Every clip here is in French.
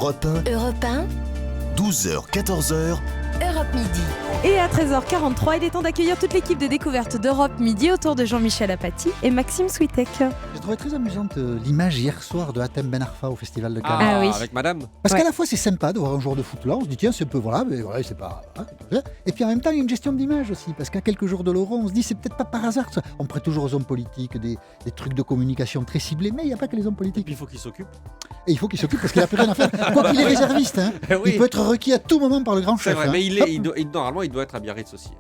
Europe 1, Europe 1, 12h, 14h, Europe Midi. Et à 13h43, il est temps d'accueillir toute l'équipe de découverte d'Europe Midi autour de Jean-Michel Apathy et Maxime Switek. J'ai trouvé très amusante l'image hier soir de Hatem Ben Arfa au Festival de Cannes. Ah oui. Avec madame. Parce Ouais. qu'à la fois c'est sympa de voir un joueur de foot là, on se dit tiens c'est un peu voilà, mais voilà, c'est pas. Et puis en même temps il y a une gestion d'image aussi, parce qu'à quelques jours de l'Euro on se dit c'est peut-être pas par hasard. On prête toujours aux hommes politiques des trucs de communication très ciblés, mais il n'y a pas que les hommes Et politiques. puis il faut qu'il s'occupe. Et il faut qu'il s'occupe parce qu'il a plus rien à faire. Quoi qu'il est réserviste, hein, Oui. il peut être requis à tout moment par le grand C'est chef. vrai, hein. mais Hop. normalement il doit être à Biarritz aussi.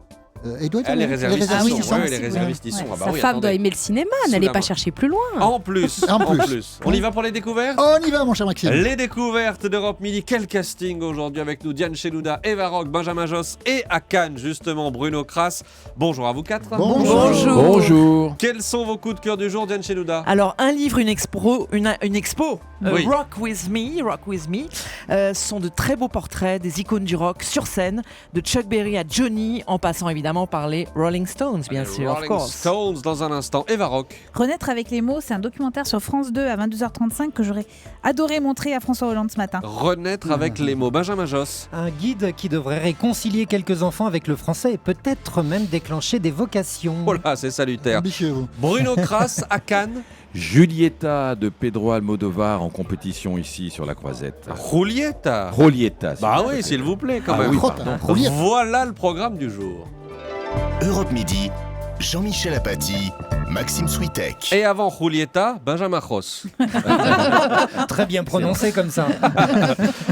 Il doit être Les réservistes, Ah oui, ils c'est sont. ça. Ouais, les réservistes, ils sont. Ah bah Sa oui, femme attendez. doit aimer le cinéma, Sous n'allez la pas main. chercher plus loin. En plus. On y va pour les découvertes. On y va mon cher Maxime. Les découvertes d'Europe Midi. Quel casting aujourd'hui avec nous. Diane Chelouda, Eva Rock, Benjamin Josse et à Cannes justement Bruno Kras. Bonjour à vous quatre. Bonjour. Quels sont vos coups de cœur du jour, Diane Chelouda? Alors, un livre, une expo, Oui. Rock With Me. Ce sont de très beaux portraits des icônes du rock sur scène, de Chuck Berry à Johnny, en passant évidemment par les Rolling Stones, bien sûr, of Rolling course. Stones dans un instant. Eva Rock. Renaître avec les mots, c'est un documentaire sur France 2 à 22h35 que j'aurais adoré montrer à François Hollande ce matin. Renaître avec les mots. Benjamin Josse. Un guide qui devrait réconcilier quelques enfants avec le français et peut-être même déclencher des vocations. Oh là, c'est salutaire. Ambitieux, vous. Bruno Kras à Cannes. Julieta de Pedro Almodovar en compétition ici sur la Croisette. Julieta. Rolieta. Bah oui, s'il vous plaît, quand Ah même. oui, Crotte, pardon. hein, Roliette. Voilà le programme du jour. Europe Midi, Jean-Michel Apathy, Maxime Switek. Et avant Julieta, Benjamin Ross. Très bien prononcé comme ça.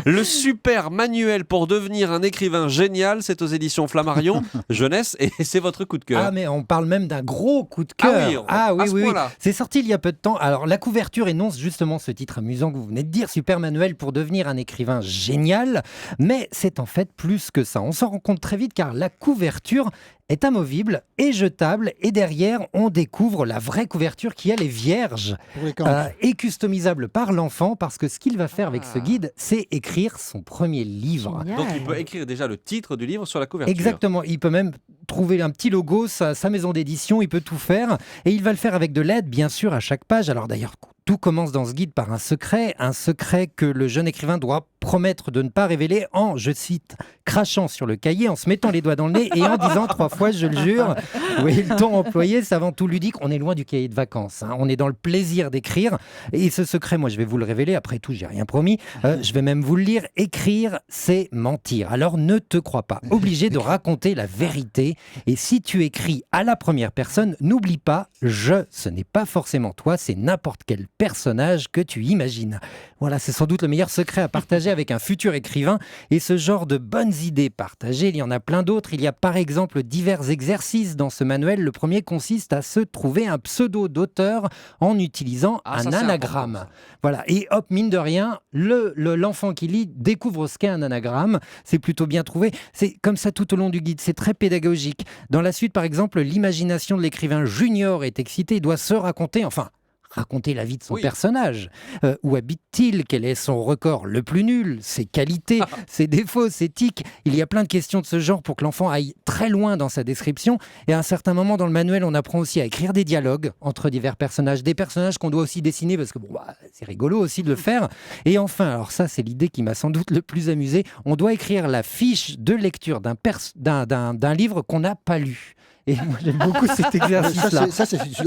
Le super manuel pour devenir un écrivain génial, c'est aux éditions Flammarion, jeunesse, et c'est votre coup de cœur. Ah mais on parle même d'un gros coup de cœur. Ah oui, à ce point-là. C'est sorti il y a peu de temps. Alors la couverture énonce justement ce titre amusant que vous venez de dire, super manuel pour devenir un écrivain génial. Mais c'est en fait plus que ça. On s'en rend compte très vite car la couverture est amovible et jetable, et derrière on découvre la vraie couverture qui elle est vierge Pour les camps. et customisable par l'enfant, parce que ce qu'il va faire avec ce guide, c'est écrire son premier livre. Génial. Donc il peut écrire déjà le titre du livre sur la couverture. Exactement, il peut même trouver un petit logo, sa maison d'édition, il peut tout faire, et il va le faire avec de l'aide bien sûr à chaque page. Alors d'ailleurs, tout commence dans ce guide par un secret que le jeune écrivain doit promettre de ne pas révéler en, je cite, crachant sur le cahier, en se mettant les doigts dans le nez et en disant 3 fois je le jure. Oui, le ton employé, c'est avant tout ludique. On est loin du cahier de vacances, hein. On est dans le plaisir d'écrire. Et ce secret, moi je vais vous le révéler, après tout j'ai rien promis, je vais même vous le lire. Écrire, c'est mentir. Alors ne te crois pas obligé de raconter la vérité. Et si tu écris à la première personne, n'oublie pas, ce n'est pas forcément toi, c'est n'importe quel personnage que tu imagines. Voilà, c'est sans doute le meilleur secret à partager avec un futur écrivain. Et ce genre de bonnes idées partagées, il y en a plein d'autres. Il y a par exemple divers exercices dans ce manuel. Le premier consiste à se trouver un pseudo d'auteur en utilisant Ah, ça, un c'est anagramme. important, ça. Voilà, et hop, mine de rien, l'enfant qui lit découvre ce qu'est un anagramme. C'est plutôt bien trouvé. C'est comme ça tout au long du guide, c'est très pédagogique. Dans la suite, par exemple, l'imagination de l'écrivain junior est excitée. Il doit se raconter la vie de son Oui. personnage. Où habite-t-il? Quel est son record le plus nul? Ses qualités, ses défauts, ses tics. Il y a plein de questions de ce genre pour que l'enfant aille très loin dans sa description. Et à un certain moment dans le manuel, on apprend aussi à écrire des dialogues entre divers personnages. Des personnages qu'on doit aussi dessiner parce que c'est rigolo aussi de le faire. Et enfin, alors ça c'est l'idée qui m'a sans doute le plus amusé, on doit écrire la fiche de lecture d'un livre qu'on n'a pas lu. Et moi j'aime beaucoup cet exercice-là.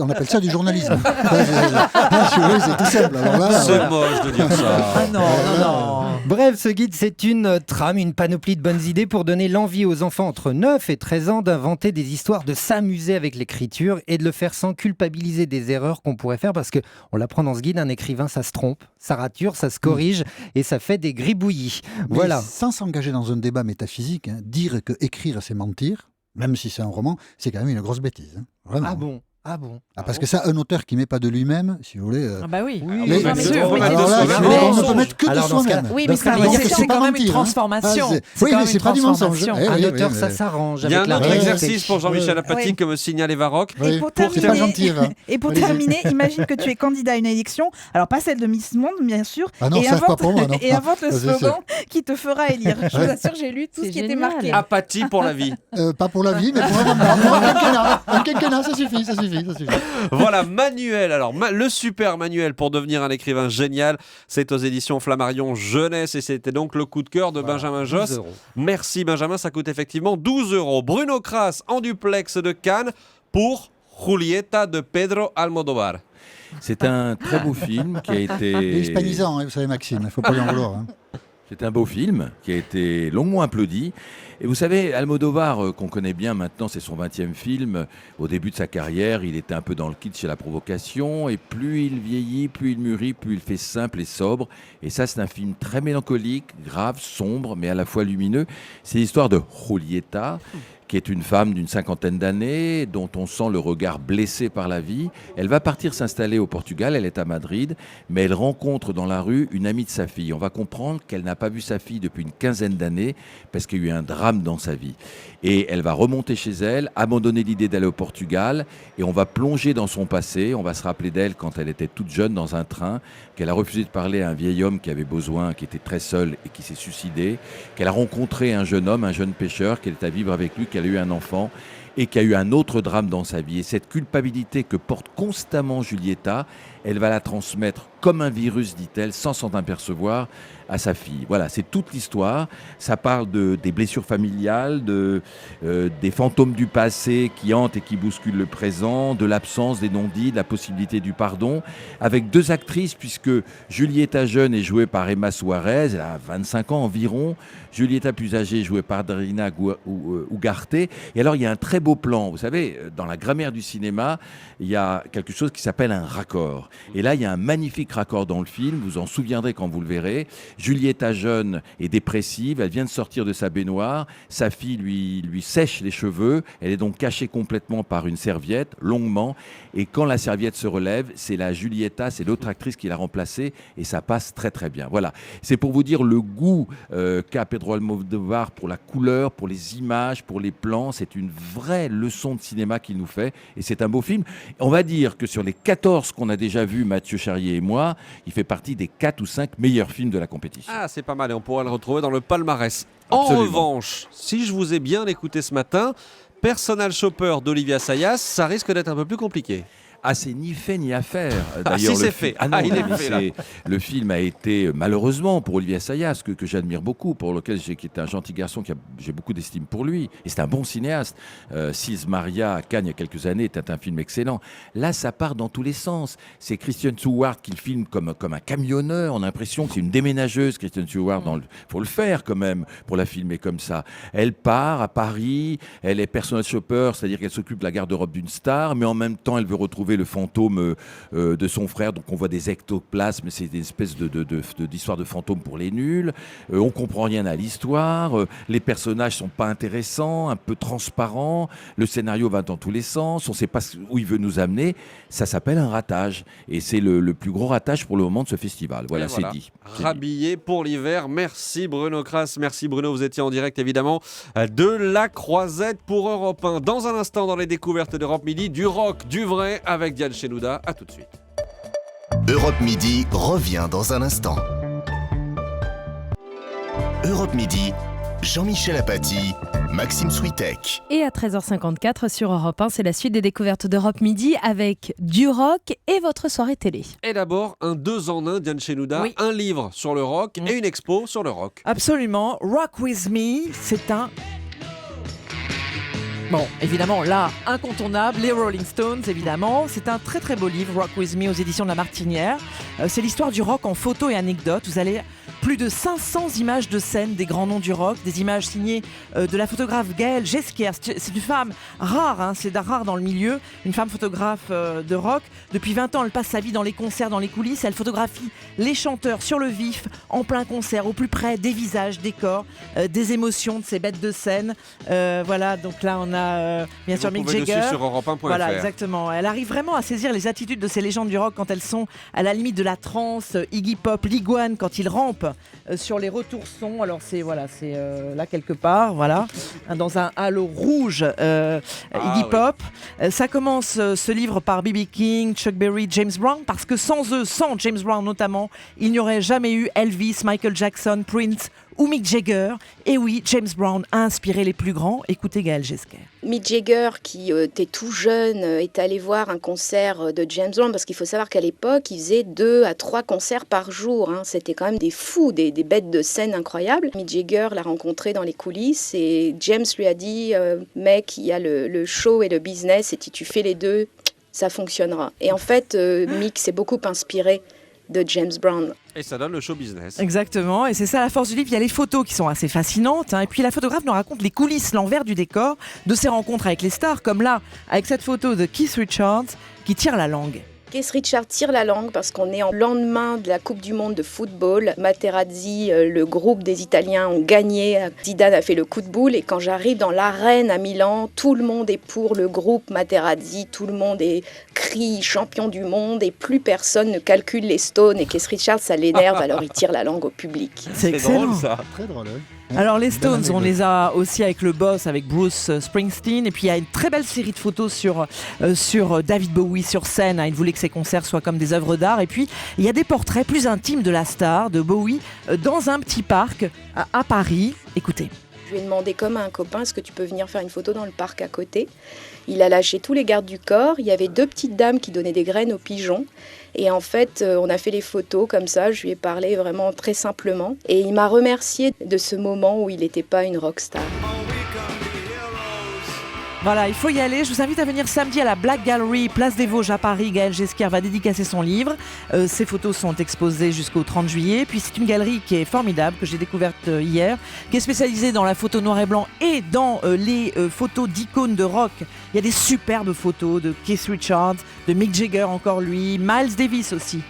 On appelle ça du journalisme. C'est tout simple. Alors là, C'est moche de dire ça. Ah non. Bref, ce guide, c'est une trame, une panoplie de bonnes idées pour donner l'envie aux enfants entre 9 et 13 ans d'inventer des histoires, de s'amuser avec l'écriture et de le faire sans culpabiliser des erreurs qu'on pourrait faire, parce qu'on l'apprend dans ce guide, un écrivain, ça se trompe, ça rature, ça se corrige et ça fait des gribouillis. mais Voilà. sans s'engager dans un débat métaphysique, hein, dire que écrire c'est mentir, même si c'est un roman, c'est quand même une grosse bêtise. Hein. Vraiment. Ah bon. Parce que ça, un auteur qui met pas de lui-même, si vous voulez. Ah bah oui. mais- bien mais- sûr. mais- alors là, mais- on mais- ne peut mettre que de alors dans ce cas- soi-même. Oui, Dans mais ce cas, ça on veut va dire dire que que c'est quand même une mentir, hein. transformation. Ah, C'est oui, quand mais même c'est une pas du mensonge. transformation. Eh Un oui, auteur, oui, ça mais- s'arrange Il y a avec un la autre réalité. exercice pour Jean-Michel Apathy Ouais. que me signale Eva Rock. Et pour c'est pas terminer, gentil, Eva. et pour Allez-y. terminer, imagine que tu es candidat à une élection, alors pas celle de Miss Monde bien sûr, Ah non, et, ça, pas pour moi, non. et invente le Ça, c'est slogan qui te fera élire. Je vous assure, j'ai lu tout C'est ce qui était génial. marqué. Apathie pour la vie. Pas pour la vie, mais pour un mandat. Pour un quinquennat. Un quinquennat, ça suffit. suffit. Voilà, manuel. Alors, le super manuel pour devenir un écrivain génial. C'est aux éditions Flammarion Jeunesse et c'était donc le coup de cœur de Benjamin Josse. 12 €. Merci Benjamin, ça coûte effectivement 12 €. Bruno Kras en duplex de Cannes pour Julieta de Pedro Almodóvar. C'est un très beau film qui a Il est été... hispanisant, hein, vous savez, Maxime, il ne faut pas lui en vouloir. Hein. C'est un beau film qui a été longuement applaudi. Et vous savez, Almodóvar, qu'on connaît bien maintenant, c'est son 20e film. Au début de sa carrière, il était un peu dans le kitsch et la provocation. Et plus il vieillit, plus il mûrit, plus il fait simple et sobre. Et ça, c'est un film très mélancolique, grave, sombre, mais à la fois lumineux. C'est l'histoire de Julieta, qui est une femme d'une 50aine d'années, dont on sent le regard blessé par la vie. Elle va partir s'installer au Portugal, elle est à Madrid, mais elle rencontre dans la rue une amie de sa fille. On va comprendre qu'elle n'a pas vu sa fille depuis une 15aine d'années, parce qu'il y a eu un drame dans sa vie. Et elle va remonter chez elle, abandonner l'idée d'aller au Portugal, et on va plonger dans son passé. On va se rappeler d'elle quand elle était toute jeune dans un train, qu'elle a refusé de parler à un vieil homme qui avait besoin, qui était très seul et qui s'est suicidé, qu'elle a rencontré un jeune homme, un jeune pêcheur, qu'elle est à vivre avec lui, qu'elle a eu un enfant et qu'il y a eu un autre drame dans sa vie. Et cette culpabilité que porte constamment Julieta, elle va la transmettre comme un virus, dit-elle, sans s'en apercevoir, à sa fille. Voilà, c'est toute l'histoire. Ça parle des blessures familiales, des fantômes du passé qui hantent et qui bousculent le présent, de l'absence des non-dits, de la possibilité du pardon, avec deux actrices, puisque Julieta jeune est jouée par Emma Suarez, elle a 25 ans environ, Julieta plus âgée est jouée par Darina Ugarte. Et alors, il y a un très beau plan. Vous savez, dans la grammaire du cinéma, il y a quelque chose qui s'appelle un raccord. Et là, il y a un magnifique raccord dans le film, vous en souviendrez quand vous le verrez. Julieta jeune est dépressive, elle vient de sortir de sa baignoire, sa fille lui sèche les cheveux, elle est donc cachée complètement par une serviette, longuement, et quand la serviette se relève, c'est la Julieta, c'est l'autre actrice qui l'a remplacée, et ça passe très très bien. Voilà, c'est pour vous dire le goût qu'a Pedro Almodóvar pour la couleur, pour les images, pour les plans, c'est une vraie leçon de cinéma qu'il nous fait, et c'est un beau film. On va dire que sur les 14 qu'on a déjà vus, Mathieu Charrier et moi, il fait partie des 4 ou 5 meilleurs films de la compétition. Ah, c'est pas mal et on pourra le retrouver dans le palmarès. Absolument. En revanche, si je vous ai bien écouté ce matin, Personal Shopper d'Olivia Sayas, ça risque d'être un peu plus compliqué. Ah, c'est ni fait ni à faire. Ah, si, c'est fait. Ah non, il est non, fait, là. le film a été, malheureusement, pour Olivia Sayas, que j'admire beaucoup, pour lequel qui est un gentil garçon, j'ai beaucoup d'estime pour lui. Et c'est un bon cinéaste. Sils Maria à Cannes, il y a quelques années, était un film excellent. Là, ça part dans tous les sens. C'est Kristen Stewart qui le filme comme un camionneur. On a l'impression que c'est une déménageuse, Kristen Stewart. Faut le faire quand même pour la filmer comme ça. Elle part à Paris, elle est personal shopper, c'est-à-dire qu'elle s'occupe de la garde-robe d'une star, mais en même temps, elle veut retrouver le fantôme de son frère, donc on voit des ectoplasmes, c'est une espèce d'histoire de fantôme pour les nuls, on comprend rien à l'histoire, les personnages sont pas intéressants, un peu transparents, le scénario va dans tous les sens, on sait pas où il veut nous amener, ça s'appelle un ratage, et c'est le plus gros ratage pour le moment de ce festival, voilà, c'est dit. Rhabillé pour l'hiver, merci Bruno Kras, merci Bruno, vous étiez en direct évidemment de la Croisette pour Europe 1. Dans un instant, dans les découvertes d'Europe Midi, du rock, du vrai, avec Diane Chelouda, à tout de suite. Europe Midi revient dans un instant. Europe Midi, Jean-Michel Apathy, Maxime Switek. Et à 13h54 sur Europe 1, c'est la suite des découvertes d'Europe Midi avec du rock et votre soirée télé. Et d'abord, un 2 en 1, Diane Chelouda, Oui. un livre sur le rock et une expo sur le rock. Absolument. Rock With Me, c'est un... Bon, évidemment, là, incontournable, les Rolling Stones, évidemment. C'est un très très beau livre, Rock With Me, aux éditions de La Martinière. C'est l'histoire du rock en photos et anecdotes. Vous allez plus de 500 images de scène des grands noms du rock, des images signées de la photographe Gaëlle Jesquière. C'est une femme rare, hein, c'est rare dans le milieu, une femme photographe de rock. Depuis 20 ans, elle passe sa vie dans les concerts, dans les coulisses. Elle photographie les chanteurs sur le vif, en plein concert, au plus près des visages, des corps, des émotions de ces bêtes de scène. Voilà, donc là, on a bien sûr Mick Jagger. Dessus sur Europe1.fr. Voilà, exactement. Elle arrive vraiment à saisir les attitudes de ces légendes du rock quand elles sont à la limite de la trance. Iggy Pop, l'iguane, quand il rampe sur les retours sons. Alors c'est là quelque part, voilà, dans un halo rouge. Iggy Pop. Ça commence ce livre par B.B. King, Chuck Berry, James Brown, parce que sans eux, sans James Brown notamment, il n'y aurait jamais eu Elvis, Michael Jackson, Prince ou Mick Jagger. Et oui, James Brown a inspiré les plus grands. Écoutez Gaël Jesquet. Mick Jagger, qui était tout jeune, est allé voir un concert de James Brown, parce qu'il faut savoir qu'à l'époque, il faisait 2 à 3 concerts par jour. C'était quand même des fous, des bêtes de scène incroyables. Mick Jagger l'a rencontré dans les coulisses et James lui a dit « Mec, il y a le show et le business, et si tu fais les deux, ça fonctionnera. » Et en fait, Mick s'est beaucoup inspiré de James Brown. Et ça donne le show business. Exactement, et c'est ça la force du livre. Il y a les photos qui sont assez fascinantes, et puis la photographe nous raconte les coulisses, l'envers du décor de ses rencontres avec les stars, comme là, avec cette photo de Keith Richards qui tire la langue. Keith Richards tire la langue parce qu'on est en lendemain de la Coupe du Monde de football. Materazzi, le groupe des Italiens ont gagné. Zidane a fait le coup de boule. Et quand j'arrive dans l'arène à Milan, tout le monde est pour le groupe Materazzi. Tout le monde crie champion du monde et plus personne ne calcule les Stones. Et Keith Richards, ça l'énerve, alors il tire la langue au public. C'est excellent. Drôle ça. Très drôle, oui. Alors les Stones, on les a aussi avec le boss, avec Bruce Springsteen. Et puis il y a une très belle série de photos sur David Bowie sur scène. Il voulait que ses concerts soient comme des œuvres d'art. Et puis il y a des portraits plus intimes de la star, de Bowie, dans un petit parc à Paris. Écoutez. Je lui ai demandé comme à un copain, est-ce que tu peux venir faire une photo dans le parc à côté ? Il a lâché tous les gardes du corps. Il y avait 2 petites dames qui donnaient des graines aux pigeons. Et en fait, on a fait les photos comme ça. Je lui ai parlé vraiment très simplement. Et il m'a remercié de ce moment où il n'était pas une rockstar. Voilà, il faut y aller. Je vous invite à venir samedi à la Black Gallery, place des Vosges à Paris. Gaël Jesquer va dédicacer son livre. Ces photos sont exposées jusqu'au 30 juillet. Puis c'est une galerie qui est formidable, que j'ai découverte hier, qui est spécialisée dans la photo noir et blanc et dans les photos d'icônes de rock. Il y a des superbes photos de Keith Richards, de Mick Jagger encore lui, Miles Davis aussi.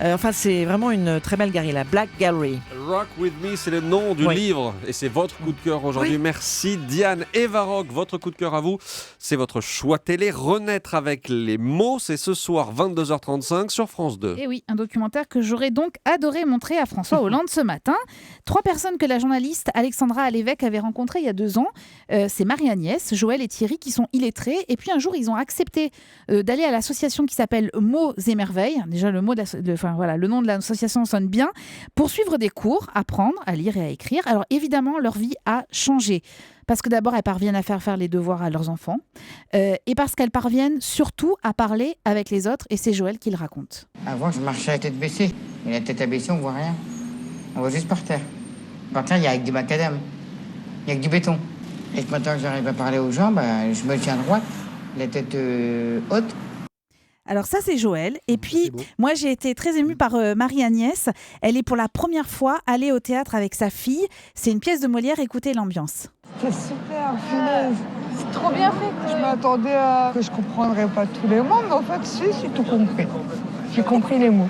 Enfin, c'est vraiment une très belle galerie, la Black Gallery. Rock With Me, c'est le nom du livre et c'est votre coup de cœur aujourd'hui. Merci Diane. Eva Rock, votre coup de cœur à vous, c'est votre choix télé. Renaître avec les mots, c'est ce soir 22h35 sur France 2. Et oui, un documentaire que j'aurais donc adoré montrer à François Hollande ce matin. 3 personnes que la journaliste Alexandra Alévèque avait rencontrées il y a 2 ans. C'est Marie-Agnès, Joël et Thierry qui sont illettrés. Et puis un jour, ils ont accepté d'aller à l'association qui s'appelle Mots et Merveilles. Déjà, le nom de l'association sonne bien. Pour suivre des cours, apprendre à lire et à écrire. Alors évidemment, leur vie a changé. Parce que d'abord, elles parviennent à faire les devoirs à leurs enfants. Et parce qu'elles parviennent surtout à parler avec les autres. Et c'est Joël qui le raconte. Avant, je marchais la tête baissée. Mais la tête abaissée, on voit rien. On voit juste par terre. Par terre, il y a avec du macadam. Il y a que du béton. Et maintenant que j'arrive à parler aux gens, je me tiens droite, la tête haute. Alors ça, c'est Joël. Et puis, moi, j'ai été très émue par Marie-Agnès. Elle est pour la première fois allée au théâtre avec sa fille. C'est une pièce de Molière. Écoutez l'ambiance. C'est super, punaise. C'est trop bien fait. Je m'attendais à que je ne comprendrais pas tous les mots, mais en fait, si, j'ai tout compris. J'ai compris les mots.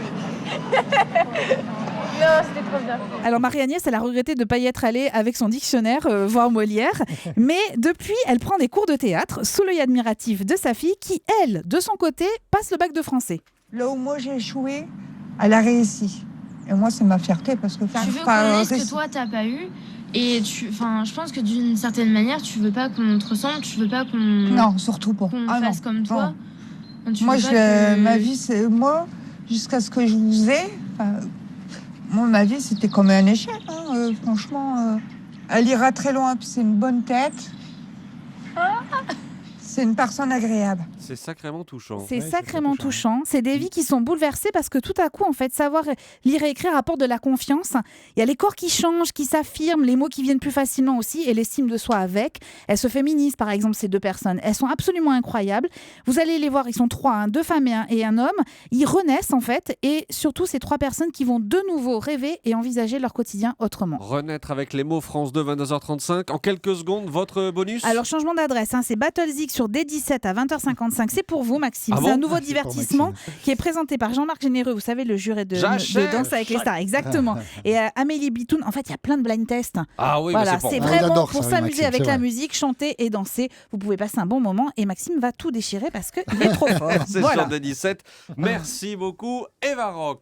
Non, c'était trop bien. Alors Marie-Agnès, elle a regretté de ne pas y être allée avec son dictionnaire voir Molière. Mais depuis, elle prend des cours de théâtre sous l'œil admiratif de sa fille qui, elle, de son côté, passe le bac de français. Là où moi j'ai échoué, elle a réussi. Et moi, c'est ma fierté parce que... Tu veux qu'on ait ce que toi, t'as pas eu. Et je pense que d'une certaine manière, tu veux pas qu'on te ressemble, tu veux pas qu'on... Non, surtout pas. Qu'on fasse comme toi. Moi, ma vie, c'est... Moi, jusqu'à ce que je vous ai... Moi, ma vie, c'était comme un échec, franchement. Elle ira très loin, puis c'est une bonne tête. C'est une personne agréable. C'est sacrément touchant. C'est sacrément touchant. C'est des vies qui sont bouleversées parce que tout à coup, en fait, savoir lire et écrire apporte de la confiance. Il y a les corps qui changent, qui s'affirment, les mots qui viennent plus facilement aussi et l'estime de soi avec. Elles se féminisent, par exemple, ces 2 personnes. Elles sont absolument incroyables. Vous allez les voir, ils sont 3, 2 femmes et un homme. Ils renaissent, en fait, et surtout ces 3 personnes qui vont de nouveau rêver et envisager leur quotidien autrement. Renaître avec les mots, France 2, 22h35. En quelques secondes, votre bonus ? Alors, changement d'adresse, c'est Battlezig sur D17 à 20h55. C'est pour vous, Maxime. C'est un nouveau divertissement qui est présenté par Jean-Marc Généreux, vous savez, le juré de Danse avec les stars. Exactement. Et Amélie Bitoun. En fait, il y a plein de blind tests. Ah oui, voilà, c'est vraiment pour s'amuser avec la musique, chanter et danser. Vous pouvez passer un bon moment et Maxime va tout déchirer parce qu'il est trop fort. C'est sur D17. Merci beaucoup, Eva Rock.